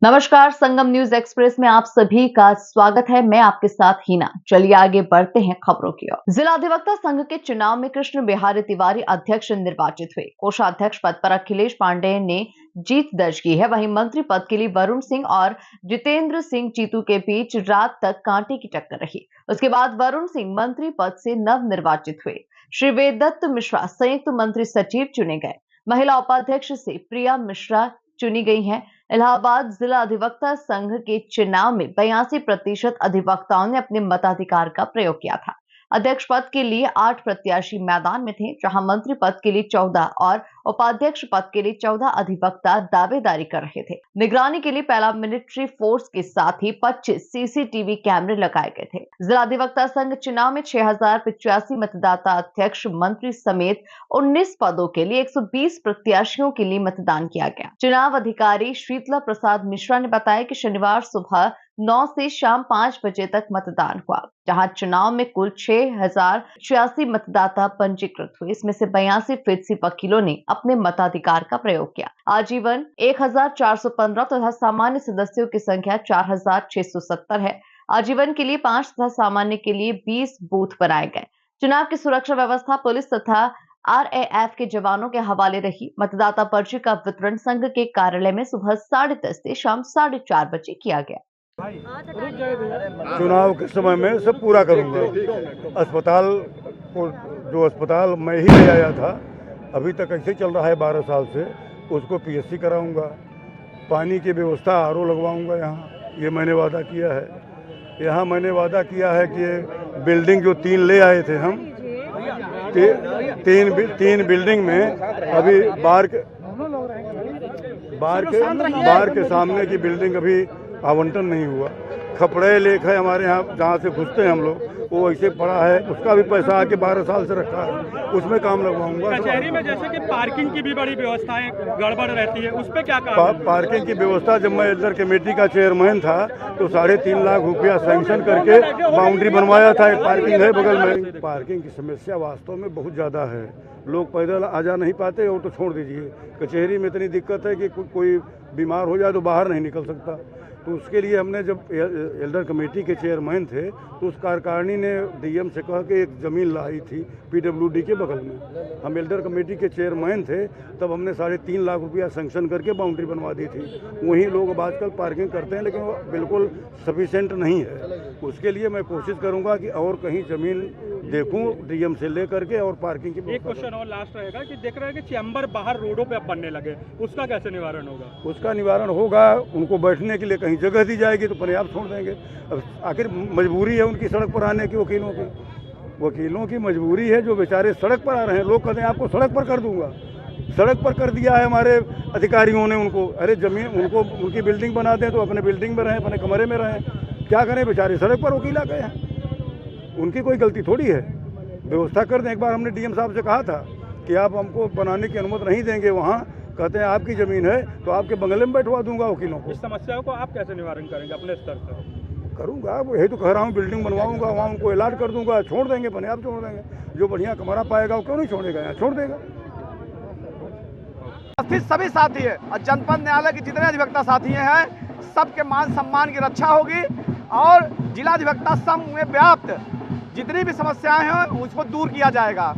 नमस्कार, संगम news express में आप सभी का स्वागत है। मैं आपके साथ हीना। चलिए आगे बढ़ते हैं खबरों की ओर। जिला अधिवक्ता संघ के चुनाव में कृष्ण बिहारी तिवारी अध्यक्ष निर्वाचित हुए। कोषाध्यक्ष पद पर अखिलेश पांडेय ने जीत दर्ज की है। वहीं मंत्री पद के लिए वरुण सिंह और जितेंद्र सिंह जीतू के बीच रात तक कांटे की टक्कर रही। उसके बाद वरुण सिंह मंत्री पद से नव निर्वाचित हुए। श्री वेददत्त मिश्रा संयुक्त मंत्री सचिव चुने गए। महिला उपाध्यक्ष से प्रिया मिश्रा चुनी गई हैं। इलाहाबाद जिला अधिवक्ता संघ के चुनाव में 82% अधिवक्ताओं ने अपने मताधिकार का प्रयोग किया था। अध्यक्ष पद के लिए 8 प्रत्याशी मैदान में थे, जहां मंत्री पद के लिए 14 और उपाध्यक्ष पद के लिए 14 अधिवक्ता दावेदारी कर रहे थे। निगरानी के लिए पैरामिलिट्री फोर्स के साथ ही 25 सीसीटीवी कैमरे लगाए गए थे। जिला अधिवक्ता संघ चुनाव में 6085 मतदाता अध्यक्ष मंत्री समेत 19 पदों के लिए 120 प्रत्याशियों के लिए मतदान किया गया। चुनाव अधिकारी शीतला प्रसाद मिश्रा ने बताया कि शनिवार सुबह 9 से शाम 5 बजे तक मतदान हुआ, जहां चुनाव में कुल 6086 मतदाता पंजीकृत हुए। इसमें से 82% वकीलों ने अपने मताधिकार का प्रयोग किया। आजीवन 1415 तथा सामान्य सदस्यों की संख्या 4670 है। आजीवन के लिए 5 तथा सामान्य के लिए 20 बूथ बनाए गए। चुनाव की सुरक्षा व्यवस्था पुलिस तथा RAF के जवानों के हवाले रही। मतदाता पर्ची का वितरण संघ के कार्यालय में सुबह 10:30 से शाम 4:30 बजे किया गया। चुनाव के समय में सब पूरा करूंगा। अस्पताल को जो अस्पताल मैं ही ले आया था, अभी तक ऐसे चल रहा है 12 साल से, उसको PSC कराऊंगा। पानी की व्यवस्था RO लगवाऊंगा यहाँ, ये मैंने वादा किया है। यहाँ मैंने वादा किया है कि बिल्डिंग जो 3 ले आए थे हम, तीन बिल्डिंग में अभी बार के सामने की बिल्डिंग अभी आवंटन नहीं हुआ। खपड़े लेख है हमारे यहाँ, जहाँ से घुसते हैं हम लोग, वो ऐसे पड़ा है, उसका भी पैसा आके 12 साल से रखा है, उसमें काम लगवाऊंगा। कचहरी में जैसे कि पार्किंग की भी बड़ी व्यवस्थाएं गड़बड़ रहती है, उस पर क्या पार्किंग की व्यवस्था, जब मैं एल्डर कमेटी का चेयरमैन था तो 3.5 लाख रुपया सैंक्शन करके बाउंड्री बनवाया था। एक पार्किंग है बगल में। पार्किंग की समस्या वास्तव में बहुत ज़्यादा है। लोग पैदल आ जा नहीं पाते, और तो छोड़ दीजिए, कचहरी में इतनी दिक्कत है कि कोई बीमार हो जाए तो बाहर नहीं निकल सकता। तो उसके लिए हमने, जब एल्डर कमेटी के चेयरमैन थे, तो उस कार्यकारिणी ने DM से कहा कि एक ज़मीन लाई थी PWD के बगल में। हम एल्डर कमेटी के चेयरमैन थे, तब हमने 3.5 लाख रुपया सैंक्शन करके बाउंड्री बनवा दी थी। वहीं लोग अब आजकल पार्किंग करते हैं, लेकिन वो बिल्कुल सफिशेंट नहीं है। उसके लिए मैं कोशिश करूँगा कि और कहीं ज़मीन देखूँ DM से ले करके, और पार्किंग की। एक क्वेश्चन और लास्ट रहेगा कि देख रहे हैं कि चैम्बर बाहर रोडों पे अब बनने लगे, उसका कैसे निवारण होगा? उसका निवारण होगा, उनको बैठने के लिए कहीं जगह दी जाएगी तो अपने आप छोड़ देंगे। अब आखिर मजबूरी है उनकी सड़क पर आने की, वकीलों की मजबूरी है, जो बेचारे सड़क पर आ रहे हैं। लोग कहते हैं आपको सड़क पर कर दूंगा। सड़क पर कर दिया है हमारे अधिकारियों ने उनको। अरे जमीन उनको, उनकी बिल्डिंग बना दें तो अपने बिल्डिंग में रहें, अपने कमरे में रहें। क्या करें, बेचारे सड़क पर वकील आ गए हैं। उनकी कोई गलती थोड़ी है, व्यवस्था कर दें। एक बार हमने DM साहब से कहा था कि आप हमको बनाने की अनुमति नहीं देंगे वहाँ, कहते हैं आपकी ज़मीन है तो आपके बंगले में बैठवा दूंगा वकीलों को। इस समस्या को आप कैसे निवारण करेंगे अपने स्तर से? करूंगा, यही तो कह रहा हूँ, बिल्डिंग बनवाऊंगा, वहाँ उनको अलॉट कर दूंगा, छोड़ देंगे, अपने आप छोड़ देंगे। जो बढ़िया कमरा पाएगा वो क्यों नहीं छोड़ेगा, यहाँ छोड़ देगा। उपस्थित सभी साथी है और जनपद न्यायालय के जितने अधिवक्ता साथी हैं, सबके मान सम्मान की रक्षा होगी और जिला अधिवक्ता संघ में व्याप्त जितनी भी समस्याएं हैं उसको दूर किया जाएगा।